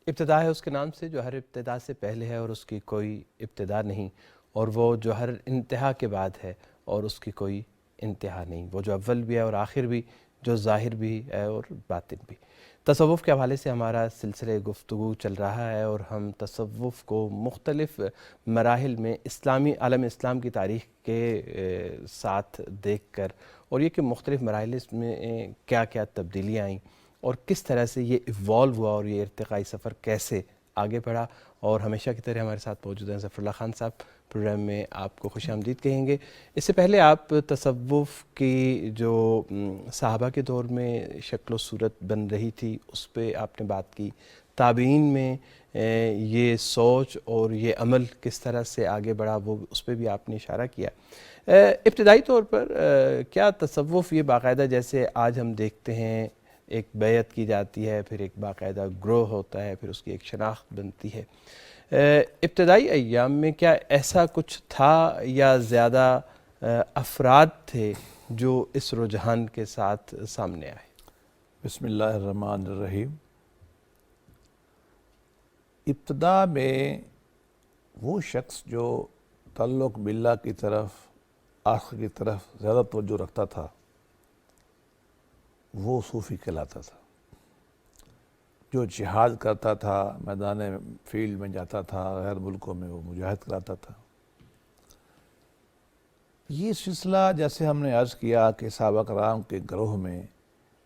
ابتدا ہے اس کے نام سے جو ہر ابتدا سے پہلے ہے اور اس کی کوئی ابتدا نہیں، اور وہ جو ہر انتہا کے بعد ہے اور اس کی کوئی انتہا نہیں، وہ جو اول بھی ہے اور آخر بھی، جو ظاہر بھی ہے اور باطن بھی۔ تصوف کے حوالے سے ہمارا سلسلہ گفتگو چل رہا ہے اور ہم تصوف کو مختلف مراحل میں اسلامی عالم اسلام کی تاریخ کے ساتھ دیکھ کر، اور یہ کہ مختلف مراحل اس میں کیا کیا تبدیلیاں آئیں اور کس طرح سے یہ ایوالو ہوا اور یہ ارتقائی سفر کیسے آگے بڑھا، اور ہمیشہ کی طرح ہمارے ساتھ موجود ہیں ظفر اللہ خان صاحب، پروگرام میں آپ کو خوش آمدید کہیں گے۔ اس سے پہلے آپ تصوف کی جو صحابہ کے دور میں شکل و صورت بن رہی تھی اس پہ آپ نے بات کی، تابعین میں یہ سوچ اور یہ عمل کس طرح سے آگے بڑھا وہ اس پہ بھی آپ نے اشارہ کیا۔ ابتدائی طور پر کیا تصوف یہ باقاعدہ جیسے آج ہم دیکھتے ہیں ایک بیعت کی جاتی ہے، پھر ایک باقاعدہ گروہ ہوتا ہے، پھر اس کی ایک شناخت بنتی ہے، ابتدائی ایام میں کیا ایسا کچھ تھا یا زیادہ افراد تھے جو اس رجحان کے ساتھ سامنے آئے؟ بسم اللہ الرحمن الرحیم۔ ابتدا میں وہ شخص جو تعلق باللہ کی طرف، آخر کی طرف زیادہ توجہ رکھتا تھا وہ صوفی کہلاتا تھا۔ جو جہاد کرتا تھا، میدان فیلڈ میں جاتا تھا، غیر ملکوں میں وہ مجاہد کراتا تھا۔ یہ سلسلہ جیسے ہم نے عرض کیا کہ صحابہ کرام کے گروہ میں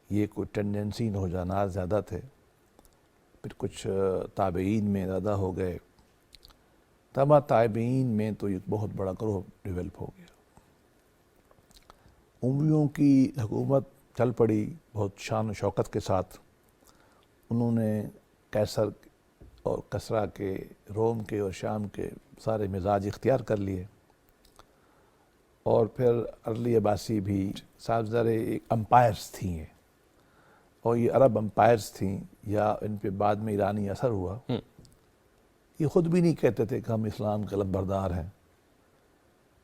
یہ کوئی ٹینڈنسی رجحانات زیادہ تھے، پھر کچھ تابعین میں زیادہ ہو گئے، تبع تابعین میں تو ایک بہت بڑا گروہ ڈیولپ ہو گیا۔ امویوں کی حکومت چل پڑی بہت شان و شوکت کے ساتھ، انہوں نے قیصر اور کسریٰ کے، روم کے اور شام کے سارے مزاج اختیار کر لیے، اور پھر ارلی عباسی بھی صاحب ذرے ایک امپائرز تھیں یہ، اور یہ عرب امپائرز تھیں یا ان پہ بعد میں ایرانی اثر ہوا۔ یہ خود بھی نہیں کہتے تھے کہ ہم اسلام کے علم بردار ہیں،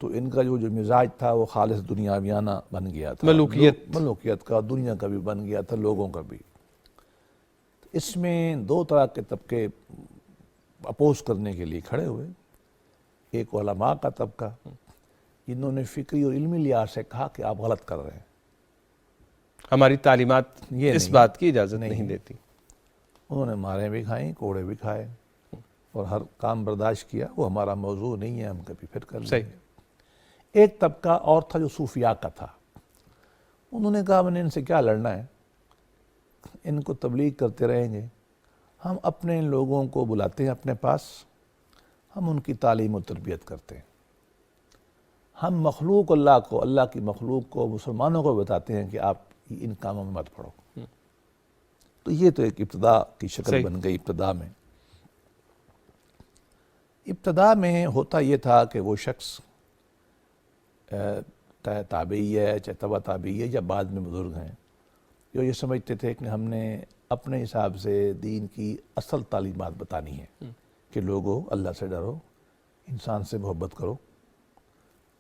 تو ان کا جو مزاج تھا وہ خالص دنیاویانہ بن گیا تھا، ملوکیت کا، دنیا کا بھی بن گیا تھا، لوگوں کا بھی۔ اس میں دو طرح کے طبقے اپوز کرنے کے لیے کھڑے ہوئے۔ ایک علماء کا طبقہ جنہوں نے فکری اور علمی لحاظ سے کہا کہ آپ غلط کر رہے ہیں، ہماری تعلیمات اس بات کی اجازت نہیں دیتی۔ انہوں نے مارے بھی کھائیں، کوڑے بھی کھائے اور ہر کام برداشت کیا، وہ ہمارا موضوع نہیں ہے، ہم کبھی پھر کر لیں گے۔ ایک طبقہ اور تھا جو صوفیاء کا تھا، انہوں نے کہا میں نے ان سے کیا لڑنا ہے، ان کو تبلیغ کرتے رہیں گے، ہم اپنے لوگوں کو بلاتے ہیں اپنے پاس، ہم ان کی تعلیم و تربیت کرتے ہیں، ہم مخلوق اللہ کو، اللہ کی مخلوق کو، مسلمانوں کو بتاتے ہیں کہ آپ ان کاموں میں مت پڑو۔ تو یہ تو ایک ابتدا کی شکل بن گئی۔ ابتدا میں ہوتا یہ تھا کہ وہ شخص تابعی ہے، چاہے تبع تابعی ہے یا بعد میں بزرگ ہیں، جو یہ سمجھتے تھے کہ ہم نے اپنے حساب سے دین کی اصل تعلیمات بتانی ہے کہ لوگوں اللہ سے ڈرو، انسان سے محبت کرو،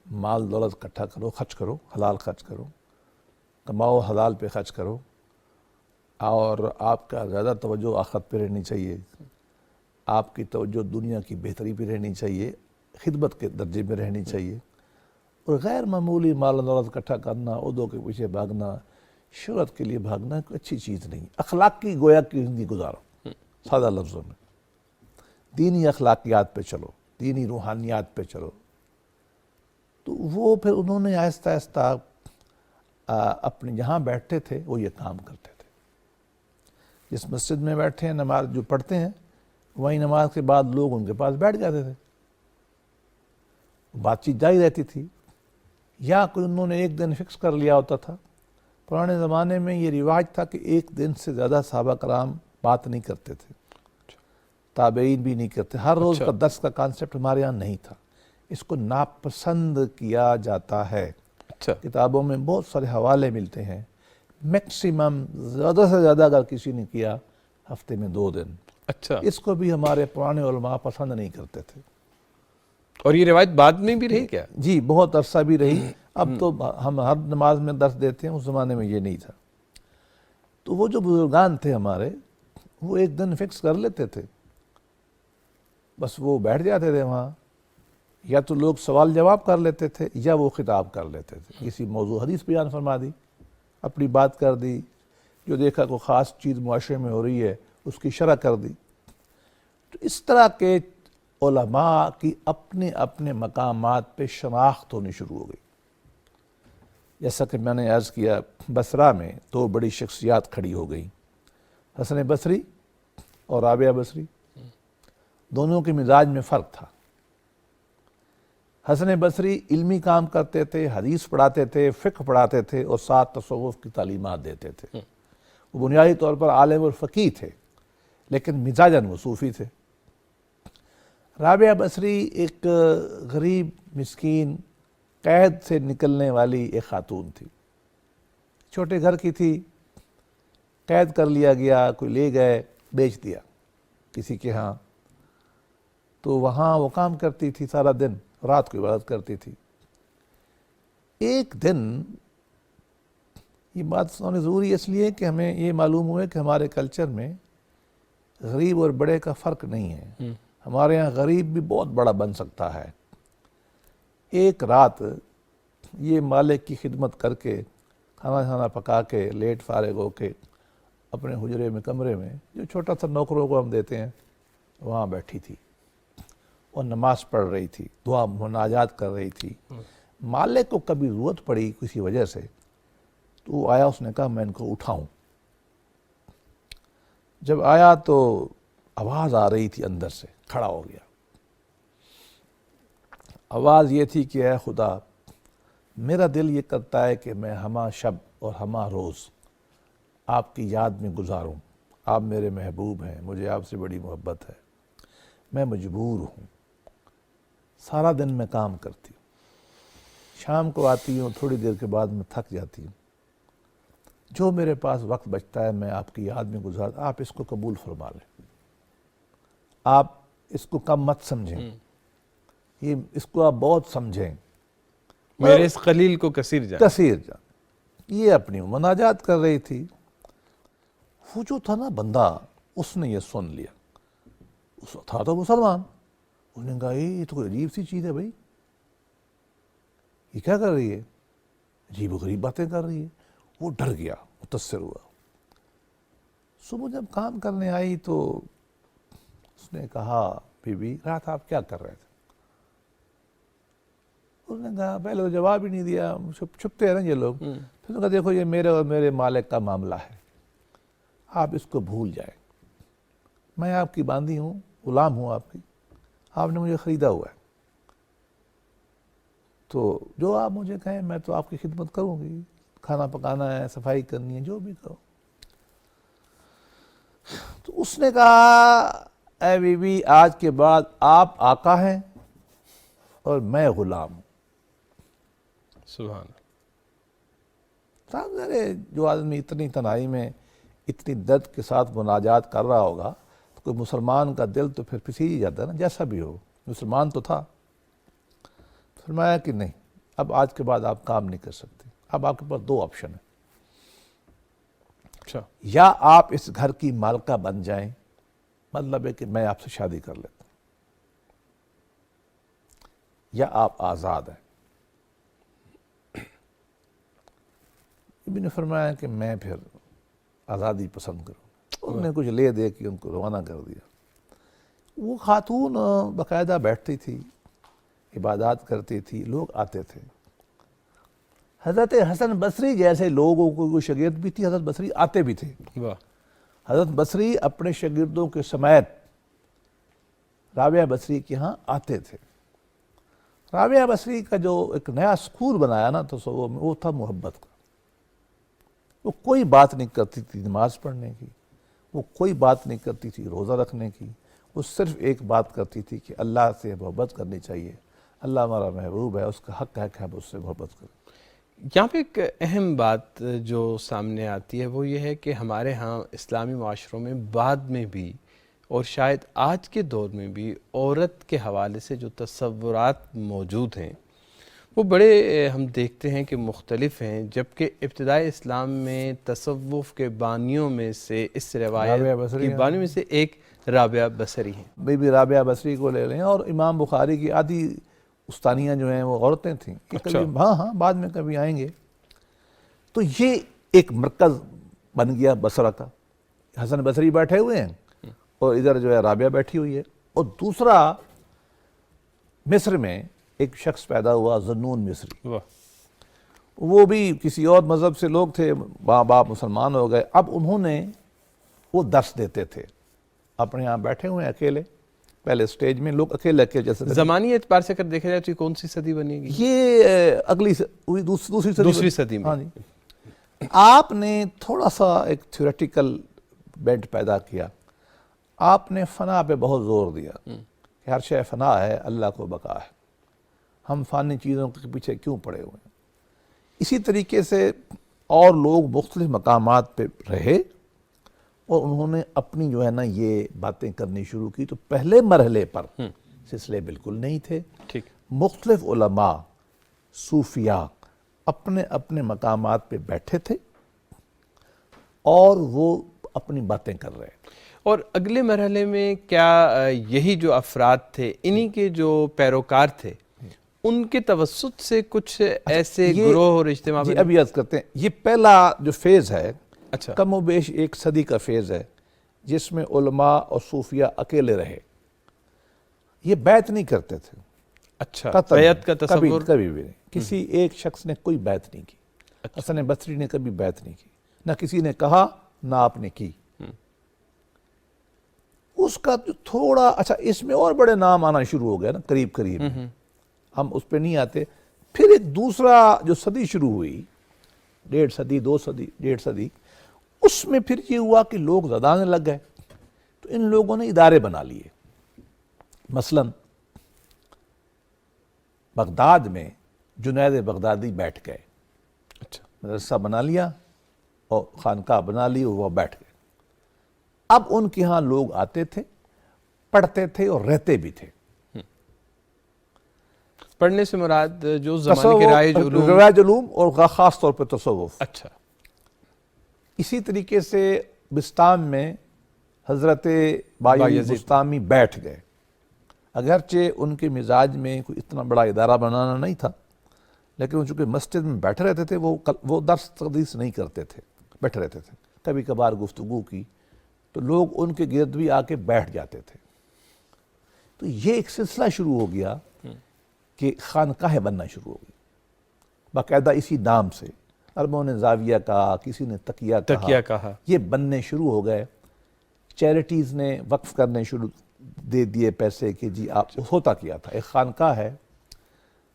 مال دولت اکٹھا کرو، خرچ کرو، حلال خرچ کرو، کماؤ حلال پہ خرچ کرو، اور آپ کا زیادہ توجہ آخرت پہ رہنی چاہیے، آپ کی توجہ دنیا کی بہتری پہ رہنی چاہیے، خدمت کے درجے میں رہنی چاہیے، اور غیر معمولی مال و دولت اکٹھا کرنا، عہدوں کے پیچھے بھاگنا، شہرت کے لیے بھاگنا کوئی اچھی چیز نہیں۔ اخلاقی گویا کی زندگی گزارو، سادہ لفظوں میں دینی اخلاقیات پہ چلو، دینی روحانیات پہ چلو۔ تو وہ پھر انہوں نے آہستہ آہستہ اپنے جہاں بیٹھتے تھے وہ یہ کام کرتے تھے۔ جس مسجد میں بیٹھے ہیں، نماز جو پڑھتے ہیں، وہیں نماز کے بعد لوگ ان کے پاس بیٹھ جاتے تھے، بات چیت جاری رہتی تھی، یا کوئی انہوں نے ایک دن فکس کر لیا ہوتا تھا۔ پرانے زمانے میں یہ رواج تھا کہ ایک دن سے زیادہ صحابہ کرام بات نہیں کرتے تھے، تابعین بھی نہیں کرتے، ہر روز کا درس کا کانسیپٹ ہمارے ہاں نہیں تھا، اس کو ناپسند کیا جاتا ہے۔ کتابوں میں بہت سارے حوالے ملتے ہیں، میکسیمم زیادہ سے زیادہ اگر کسی نے کیا ہفتے میں 2 دن، اس کو بھی ہمارے پرانے علماء پسند نہیں کرتے تھے۔ اور یہ روایت بعد میں بھی رہی کیا؟ جی بہت عرصہ بھی رہی، اب تو ہم ہر نماز میں درس دیتے ہیں، اس زمانے میں یہ نہیں تھا۔ تو وہ جو بزرگان تھے ہمارے، وہ ایک دن فکس کر لیتے تھے، بس وہ بیٹھ جاتے تھے وہاں، یا تو لوگ سوال جواب کر لیتے تھے یا وہ خطاب کر لیتے تھے، کسی موضوع حدیث بیان فرما دی، اپنی بات کر دی، جو دیکھا کوئی خاص چیز معاشرے میں ہو رہی ہے اس کی شرح کر دی۔ تو اس طرح کے علماء کی اپنے اپنے مقامات پہ شناخت ہونی شروع ہو گئی۔ جیسا کہ میں نے عرض کیا، بصرہ میں دو بڑی شخصیات کھڑی ہو گئیں، حسن بصری اور رابعہ بصری۔ دونوں کے مزاج میں فرق تھا۔ حسن بصری علمی کام کرتے تھے، حدیث پڑھاتے تھے، فقہ پڑھاتے تھے اور ساتھ تصوف کی تعلیمات دیتے تھے۔ وہ بنیادی طور پر عالم اور فقیہ تھے، لیکن مزاجاً وہ صوفی تھے۔ رابعہ بصری ایک غریب مسکین قید سے نکلنے والی ایک خاتون تھی، چھوٹے گھر کی تھی، قید کر لیا گیا، کوئی لے گئے، بیچ دیا کسی کے ہاں، تو وہاں وہ کام کرتی تھی سارا دن، رات کو عبادت کرتی تھی۔ ایک دن، یہ بات سنانی ضروری اس لیے کہ ہمیں یہ معلوم ہوئے کہ ہمارے کلچر میں غریب اور بڑے کا فرق نہیں ہے، ہمارے ہاں غریب بھی بہت بڑا بن سکتا ہے۔ ایک رات یہ مالک کی خدمت کر کے، کھانا پکا کے، لیٹ فارغ ہو کے اپنے حجرے میں، کمرے میں، جو چھوٹا سا نوکروں کو ہم دیتے ہیں، وہاں بیٹھی تھی اور نماز پڑھ رہی تھی، دعا مناجات کر رہی تھی۔ مالک کو کبھی ضرورت پڑی کسی وجہ سے تو وہ آیا، اس نے کہا میں ان کو اٹھاؤں۔ جب آیا تو آواز آ رہی تھی اندر سے، کھڑا ہو گیا۔ آواز یہ تھی کہ اے خدا، میرا دل یہ کرتا ہے کہ میں ہمہ شب اور ہمہ روز آپ کی یاد میں گزاروں، آپ میرے محبوب ہیں، مجھے آپ سے بڑی محبت ہے، میں مجبور ہوں، سارا دن میں کام کرتی ہوں، شام کو آتی ہوں، تھوڑی دیر کے بعد میں تھک جاتی ہوں، جو میرے پاس وقت بچتا ہے میں آپ کی یاد میں گزار، آپ اس کو قبول فرما لیں، آپ اس کو کم مت سمجھیں، یہ اس کو آپ بہت سمجھیں، میرے اس قلیل کو کثیر جان۔ کثیر جان۔ یہ اپنی مناجات کر رہی تھی۔ وہ جو تھا نا بندہ، اس نے یہ سن لیا، اس تھا تو مسلمان، اس نے کہا یہ تو کوئی عجیب سی چیز ہے بھائی، یہ کیا کر رہی ہے، عجیب و غریب باتیں کر رہی ہے۔ وہ ڈر گیا، متاثر ہوا۔ صبح جب کام کرنے آئی تو اس نے کہا بی بی رات آپ کیا کر رہے تھے؟ اس نے کہا، پہلے تو جواب ہی نہیں دیا، چھپتے ہیں نا یہ لوگ، پھر نے کہا دیکھو یہ میرے اور میرے مالک کا معاملہ ہے، آپ اس کو بھول جائیں، میں آپ کی باندھی ہوں، غلام ہوں آپ کی، آپ نے مجھے خریدا ہوا ہے، تو جو آپ مجھے کہیں میں تو آپ کی خدمت کروں گی، کھانا پکانا ہے، صفائی کرنی ہے، جو بھی کرو۔ تو اس نے کہا اے بی بی آج کے بعد آپ آقا ہیں اور میں غلام ہوں۔ سبحان اللہ۔ جو آدمی اتنی تنہائی میں اتنی درد کے ساتھ مناجات کر رہا ہوگا تو کوئی مسلمان کا دل تو پھر پھسیج ہی جاتا ہے نا، جیسا بھی ہو، مسلمان تو تھا۔ فرمایا کہ نہیں، اب آج کے بعد آپ کام نہیں کر سکتے، اب آپ کے پاس دو آپشن ہیں، اچھا، یا آپ اس گھر کی مالکہ بن جائیں، مطلب ہے کہ میں آپ سے شادی کر لیتا ہوں، یا آپ آزاد ہیں۔ ابی نے فرمایا کہ میں پھر آزادی پسند کروں۔ انہوں نے کچھ لے دے کے ان کو روانہ کر دیا۔ وہ خاتون باقاعدہ بیٹھتی تھی، عبادات کرتی تھی، لوگ آتے تھے۔ حضرت حسن بصری جیسے لوگوں کو کوئی شاگرد بھی تھی، حضرت بصری آتے بھی تھے۔ واہ، حضرت بصری اپنے شاگردوں کے سمیت رابعہ بصری کے ہاں آتے تھے۔ رابعہ بصری کا جو ایک نیا سکول بنایا نا تصوف میں، وہ تھا محبت کا۔ وہ کوئی بات نہیں کرتی تھی نماز پڑھنے کی، وہ کوئی بات نہیں کرتی تھی روزہ رکھنے کی، وہ صرف ایک بات کرتی تھی کہ اللہ سے محبت کرنی چاہیے، اللہ ہمارا محبوب ہے، اس کا حق ہے کہ ہم اس سے محبت کریں۔ یہاں پہ ایک اہم بات جو سامنے آتی ہے وہ یہ ہے کہ ہمارے ہاں اسلامی معاشروں میں بعد میں بھی اور شاید آج کے دور میں بھی عورت کے حوالے سے جو تصورات موجود ہیں وہ بڑے ہم دیکھتے ہیں کہ مختلف ہیں، جبکہ ابتدائی اسلام میں تصوف کے بانیوں میں سے اس روایت رابعہ بصری کی بانیوں میں سے ایک رابعہ بصری ہیں۔ بی بی رابعہ بصری کو لے لیں، اور امام بخاری کی آدھی استانیاں جو ہیں وہ عورتیں تھیں، یہ اچھا۔ کبھی ہاں بعد میں کبھی آئیں گے۔ تو یہ ایک مرکز بن گیا بصرہ کا، حسن بصری بیٹھے ہوئے ہیں اور ادھر جو ہے رابعہ بیٹھی ہوئی ہے۔ اور دوسرا، مصر میں ایک شخص پیدا ہوا ذنون مصری، واہ، وہ بھی کسی اور مذہب سے لوگ تھے، ماں باپ مسلمان ہو گئے۔ اب انہوں نے، وہ درس دیتے تھے اپنے یہاں بیٹھے ہوئے ہیں اکیلے، پہلے سٹیج میں لوگ اکیلے جیسے زمانی اعتبار سے اگر دیکھا جائے تو یہ کون سی صدی بنے گی؟ یہ اگلی دوسری صدی میں۔ ہاں جی۔ آپ نے تھوڑا سا ایک تھیوریٹیکل بینٹ پیدا کیا، آپ نے فنا پہ بہت زور دیا کہ ہر شے فنا ہے، اللہ کو بقا ہے، ہم فانی چیزوں کے پیچھے کیوں پڑے ہوئے ہیں۔ اسی طریقے سے اور لوگ مختلف مقامات پہ رہے اور انہوں نے اپنی جو ہے نا یہ باتیں کرنی شروع کی۔ تو پہلے مرحلے پر سلسلے بالکل نہیں تھے، ٹھیک، مختلف علماء صوفیاء اپنے اپنے مقامات پہ بیٹھے تھے اور وہ اپنی باتیں کر رہے تھے۔ اور اگلے مرحلے میں کیا یہی جو افراد تھے، انہی کے جو پیروکار تھے، ان کے توسط سے کچھ ایسے گروہ اور اجتماع جی بنے؟ ابھی عرض کرتے ہیں، یہ پہلا جو فیز ہے اچھا، کم و بیش ایک صدی کا فیز ہے، جس میں علماء اور صوفیاء اکیلے رہے، یہ بیعت نہیں کرتے تھے، اچھا، قطعاً بیعت کا تصور؟ کبھی بھی نہیں، کسی ایک شخص نے کوئی بیعت نہیں کی، حسن بصری نے کبھی بیعت نہیں کی، نہ کسی نے کہا نہ آپ نے کی۔ اس کا جو تھوڑا اچھا، اس میں اور بڑے نام آنا شروع ہو گیا نا قریب، ہم اس پہ نہیں آتے۔ پھر ایک دوسرا جو صدی شروع ہوئی، 1.5 صدی 2 صدی 1.5 صدی، اس میں پھر یہ ہوا کہ لوگ زیادہ آنے لگ گئے، تو ان لوگوں نے ادارے بنا لیے۔ مثلا بغداد میں جنید بغدادی بیٹھ گئے، اچھا، مدرسہ بنا لیا اور خانقاہ بنا لی، وہ بیٹھ گئے۔ اب ان کے ہاں لوگ آتے تھے، پڑھتے تھے اور رہتے بھی تھے۔ پڑھنے سے مراد جو زمانے کے رائج علوم؟ رائج علوم اور خاص طور پہ تصوف۔ اچھا، اسی طریقے سے بسطام میں حضرت بایزید بسطامی بیٹھ گئے، اگرچہ ان کے مزاج میں کوئی اتنا بڑا ادارہ بنانا نہیں تھا، لیکن وہ چونکہ مسجد میں بیٹھے رہتے تھے، وہ درس تدریس نہیں کرتے تھے، بیٹھے رہتے تھے، کبھی کبھار گفتگو کی تو لوگ ان کے گرد بھی آ کے بیٹھ جاتے تھے۔ تو یہ ایک سلسلہ شروع ہو گیا کہ خانقاہیں بننا شروع ہو گئی، باقاعدہ اسی نام سے، عربوں نے زاویہ کہا، کسی نے تقیہ کہا، یہ بننے شروع ہو گئے۔ چیریٹیز نے وقف کرنے شروع دے دیے پیسے کہ جی آپ، ہوتا کیا تھا، ایک خانقاہ ہے،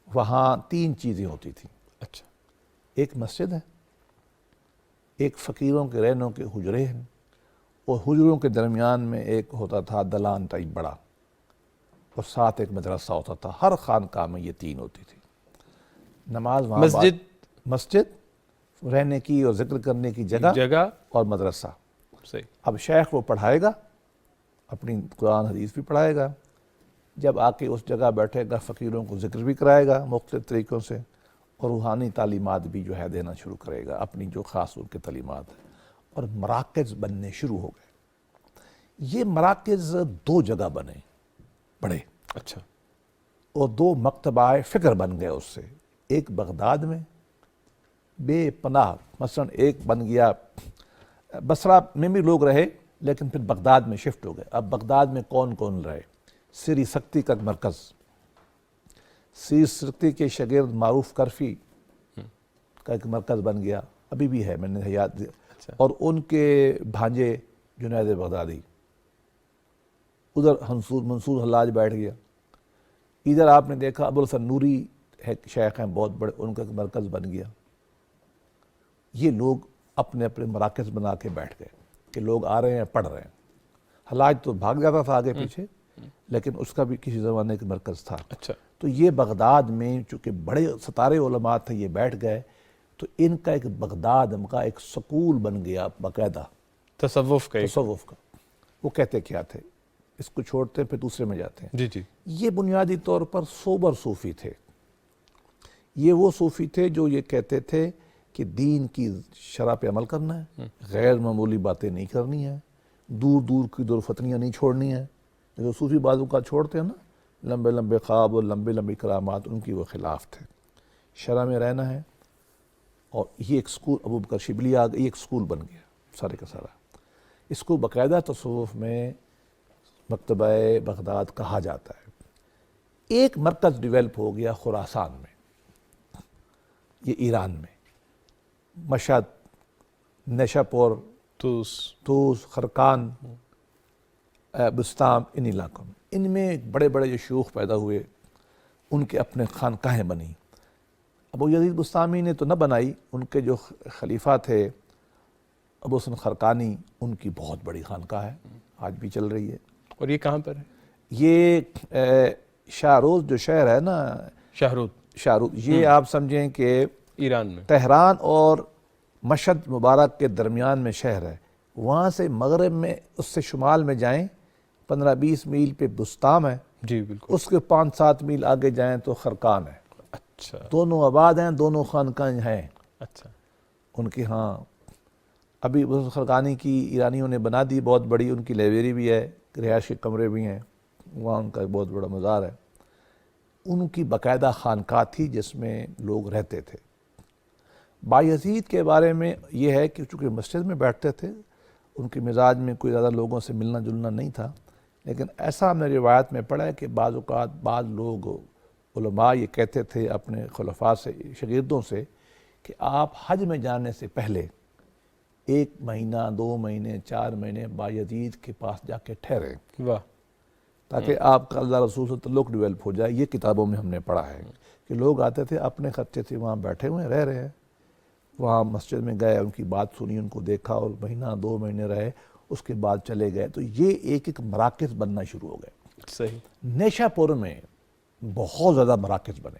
وہاں 3 چیزیں ہوتی تھیں۔ اچھا، ایک مسجد ہے، ایک فقیروں کے رہنوں کے حجرے ہیں، اور حجروں کے درمیان میں ایک ہوتا تھا دلان ٹائپ بڑا، اور ساتھ ایک مدرسہ ہوتا تھا۔ ہر خانقاہ میں یہ 3 ہوتی تھی۔ نماز وہاں، مسجد رہنے کی اور ذکر کرنے کی جگہ اور مدرسہ۔ صحیح۔ اب شیخ وہ پڑھائے گا، اپنی قرآن حدیث بھی پڑھائے گا، جب آ کے اس جگہ بیٹھے گا فقیروں کو ذکر بھی کرائے گا مختلف طریقوں سے، اور روحانی تعلیمات بھی جو ہے دینا شروع کرے گا، اپنی جو خاص ان کے تعلیمات ہیں، اور مراکز بننے شروع ہو گئے۔ یہ مراکز 2 جگہ بنے بڑے، اچھا، اور 2 مکتبہ فکر بن گئے اس سے۔ ایک بغداد میں بے پناہ، مثلا ایک بن گیا بصرہ میں بھی لوگ رہے، لیکن پھر بغداد میں شفٹ ہو گئے۔ اب بغداد میں کون کون رہے؟ سری سکتی کا مرکز، سری سکتی کے شاگرد معروف کرفی کا ایک مرکز بن گیا، ابھی بھی ہے، میں نے یاد دیا، اور ان کے بھانجے جنید بغدادی، ادھر منصور حلاج بیٹھ گیا۔ ادھر آپ نے دیکھا ابوالحسن نوری شیخ ہیں بہت بڑے، ان کا ایک مرکز بن گیا۔ یہ لوگ اپنے اپنے مراکز بنا کے بیٹھ گئے کہ لوگ آ رہے ہیں، پڑھ رہے ہیں۔ حلاج تو بھاگ جاتا تھا آگے پیچھے، لیکن اس کا بھی کسی زمانے کا مرکز تھا۔ اچھا، تو یہ بغداد میں چونکہ بڑے ستارے علماء تھے، یہ بیٹھ گئے، تو ان کا ایک بغداد کا ایک سکول بن گیا باقاعدہ تصوف کا۔ وہ کہتے کیا تھے، اس کو چھوڑتے ہیں پھر دوسرے میں جاتے ہیں۔ جی جی، یہ بنیادی طور پر سوبر صوفی تھے، یہ وہ صوفی تھے جو یہ کہتے تھے کہ دین کی شرع پہ عمل کرنا ہے، غیر معمولی باتیں نہیں کرنی ہیں، دور دور کی دور فتنیاں نہیں چھوڑنی ہیں. جو صوفی بعضوں کا چھوڑتے ہیں نا، لمبے لمبے خواب اور لمبے لمبی کرامات، ان کی وہ خلاف تھے. شرع میں رہنا ہے. اور یہ ایک سکول ابو بکر شبلی یہ ایک سکول بن گیا سارے کا سارا. اس کو باقاعدہ تصوف میں مکتبہ بغداد کہا جاتا ہے. ایک مرکز ڈیولپ ہو گیا خراسان میں، یہ ایران میں، مشہد، نیشاپور، توس، خرقان، بستام، ان علاقوں میں. ان میں بڑے بڑے جو شیوخ پیدا ہوئے، ان کے اپنے خانقاہیں بنی. ابو یزید بستامی نے تو نہ بنائی، ان کے جو خلیفہ تھے ابو حسن خرقانی، ان کی بہت بڑی خانقاہ ہے، آج بھی چل رہی ہے. اور یہ کہاں پر ہے؟ یہ شاہروز جو شہر ہے نا، شاہرود، یہ آپ سمجھیں کہ ایران میں تہران اور مشہد مبارک کے درمیان میں شہر ہے. وہاں سے مغرب میں، اس سے شمال میں جائیں 15-20 میل پہ بستام ہے. جی بالکل. اس کے 5-7 میل آگے جائیں تو خرقان ہے. اچھا. دونوں آباد ہیں، دونوں خانقاہیں ہیں. اچھا. ان کی ہاں ابھی خرقانی کی ایرانیوں نے بنا دی بہت بڑی، ان کی لائبریری بھی ہے، رہائش کے کمرے بھی ہیں، وہاں ان کا ایک بہت بڑا مزار ہے. ان کی باقاعدہ خانقاہ تھی جس میں لوگ رہتے تھے. بایزید کے بارے میں یہ ہے کہ چونکہ مسجد میں بیٹھتے تھے، ان کے مزاج میں کوئی زیادہ لوگوں سے ملنا جلنا نہیں تھا. لیکن ایسا ہم نے روایت میں پڑھا ہے کہ بعض اوقات بعض لوگ علماء یہ کہتے تھے اپنے خلفاء سے، شاگردوں سے، کہ آپ حج میں جانے سے پہلے 1 مہینہ 2 مہینے 4 مہینے بایزید کے پاس جا کے ٹھہریں. واہ. تاکہ آپ کا اللہ رسول سے تعلق ڈیولپ ہو جائے. یہ کتابوں میں ہم نے پڑھا ہے کہ لوگ آتے تھے اپنے خرچے سے، وہاں بیٹھے ہوئے رہ رہے ہیں، وہاں مسجد میں گئے، ان کی بات سنی، ان کو دیکھا، اور مہینہ 2 مہینے رہے، اس کے بعد چلے گئے. تو یہ ایک مراکز بننا شروع ہو گئے. صحیح. نیشاپور میں بہت زیادہ مراکز بنے.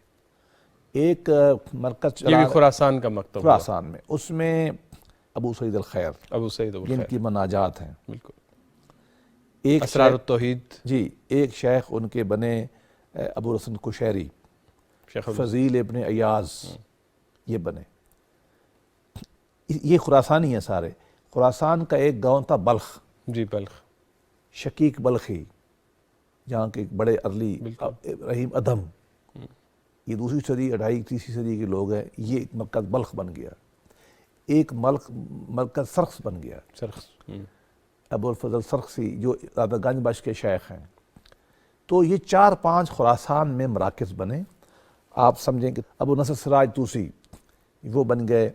ایک مرکز یہ بھی خراسان کا مکتب، خراسان میں، اس میں ابو سعید الخیر، جن کی مناجات ہیں. بالکل. ایک اسرار التوحید. جی، ایک شیخ ان کے بنے ابو الحسن کشیری، فضیل ابن ایاز، یہ بنے. یہ خراسانی ہیں سارے. خراسان کا ایک گاؤں تھا بلخ. جی بلخ. شقیق بلخی، جہاں کے ایک بڑے ارلی رحیم ادم، یہ 2 صدی 2.5-3 صدی کے لوگ ہیں. یہ ایک مرکز بلخ بن گیا. ایک مرکز سرخس بن گیا، سرخس، ابو الفضل سرخسی، جو دادا گنج بخش کے شیخ ہیں. تو یہ 4-5 خراسان میں مراکز بنے. آپ سمجھیں کہ ابو نصر سراج توسی وہ بن گئے.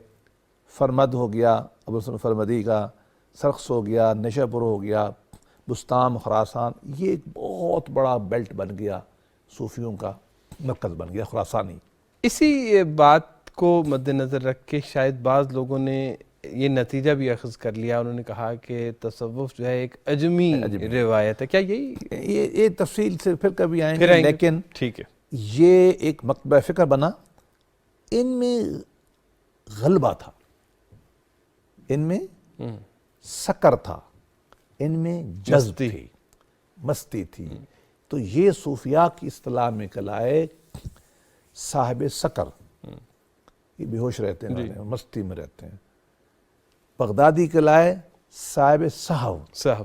فرمد ہو گیا ابو الحسن فرمدی کا، سرخس ہو گیا، نیشاپور ہو گیا، بستام، خراسان. یہ ایک بہت بڑا بیلٹ بن گیا، صوفیوں کا مرکز بن گیا خراسانی. اسی بات کو مد نظر رکھ کے شاید بعض لوگوں نے یہ نتیجہ بھی اخذ کر لیا، انہوں نے کہا کہ تصوف جو ہے ایک عجمی روایت ہے. کیا یہ تفصیل سے پھر کبھی آئیں گے، لیکن ٹھیک ہے، یہ ایک مکتبہ فکر بنا. ان میں غلبہ تھا، ان میں سکر تھا، ان میں جذب تھی، مستی تھی. تو یہ صوفیاء کی اصطلاح میں کلائے صاحب سکر، یہ بے ہوش رہتے ہیں، مستی میں رہتے ہیں. بغدادی کلائے صاحب صحو،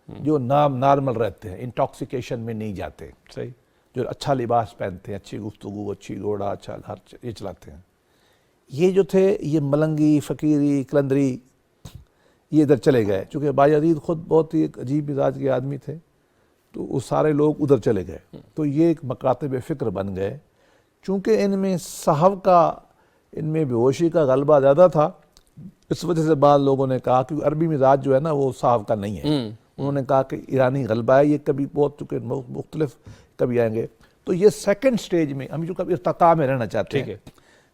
جو نارمل رہتے ہیں، انٹاکسیکیشن میں نہیں جاتے. صحیح. جو اچھا لباس پہنتے ہیں، اچھی گفتگو، اچھی گھوڑا، اچھا ہر یہ چلاتے ہیں. یہ جو تھے یہ ملنگی، فقیری، کلندری، یہ ادھر چلے گئے. چونکہ بایزید خود بہت ہی عجیب مزاج کے آدمی تھے، تو وہ سارے لوگ ادھر چلے گئے. تو یہ ایک مکاتب فکر بن گئے. چونکہ ان میں صحو کا، ان میں بے ہوشی کا غلبہ زیادہ تھا، اس وجہ سے بعض لوگوں نے کہا کہ عربی مزاج جو ہے نا وہ صحو کا نہیں ہے. انہوں نے کہا کہ ایرانی غلبہ ہے. یہ کبھی بہت چونکہ مختلف کبھی آئیں گے. تو یہ سیکنڈ سٹیج میں، ہم جو کبھی ارتقاء میں رہنا چاہتے ہیں،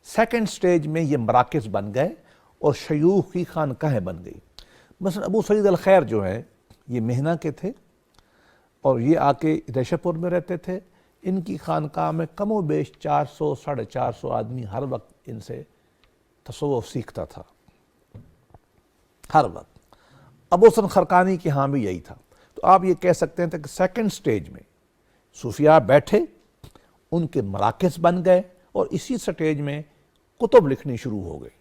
سیکنڈ سٹیج میں یہ مراکز بن گئے اور شیوخ کی خانقاہیں بن گئی. مثلا ابو سعید الخیر جو ہیں یہ مہنہ کے تھے اور یہ آ کے نیشاپور میں رہتے تھے. ان کی خانقاہ میں کم و بیش 400-450 آدمی ہر وقت ان سے تصوف سیکھتا تھا، ہر وقت. ابو حسن خرقانی کے ہاں بھی یہی تھا. تو آپ یہ کہہ سکتے ہیں کہ سیکنڈ سٹیج میں صوفیاء بیٹھے، ان کے مراکز بن گئے اور اسی سٹیج میں کتب لکھنی شروع ہو گئی،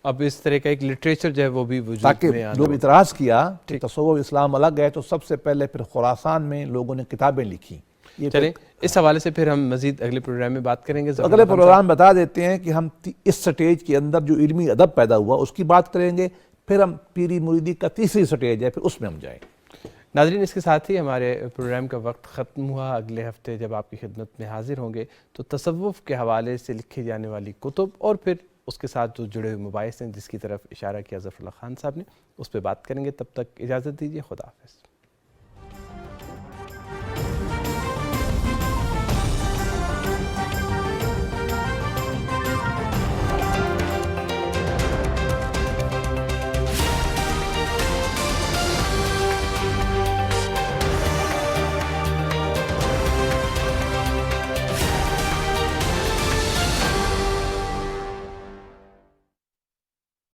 اب اس طرح کا ایک لٹریچر جو ہے وہ بھی وجود تاکہ میں آنا لوگ اعتراض کیا کہ تصوف اسلام الگ ہے، تو سب سے پہلے پھر خراسان میں لوگوں نے کتابیں لکھی. یہ چلیں اس حوالے سے پھر ہم مزید اگلے پروگرام میں بات کریں گے. اگلے پروگرام بتا دیتے ہیں کہ ہم اس سٹیج کے اندر جو علمی ادب پیدا ہوا اس کی بات کریں گے، پھر ہم پیری مریدی کا تیسری سٹیج ہے، پھر اس میں ہم جائیں. ناظرین اس کے ساتھ ہی ہمارے پروگرام کا وقت ختم ہوا. اگلے ہفتے جب آپ کی خدمت میں حاضر ہوں گے تو تصوف کے حوالے سے لکھی جانے والی کتب اور پھر اس کے ساتھ جو جڑے ہوئے مباحث ہیں جس کی طرف اشارہ کیا ظفر اللہ خان صاحب نے، اس پہ بات کریں گے. تب تک اجازت دیجیے. خدا حافظ.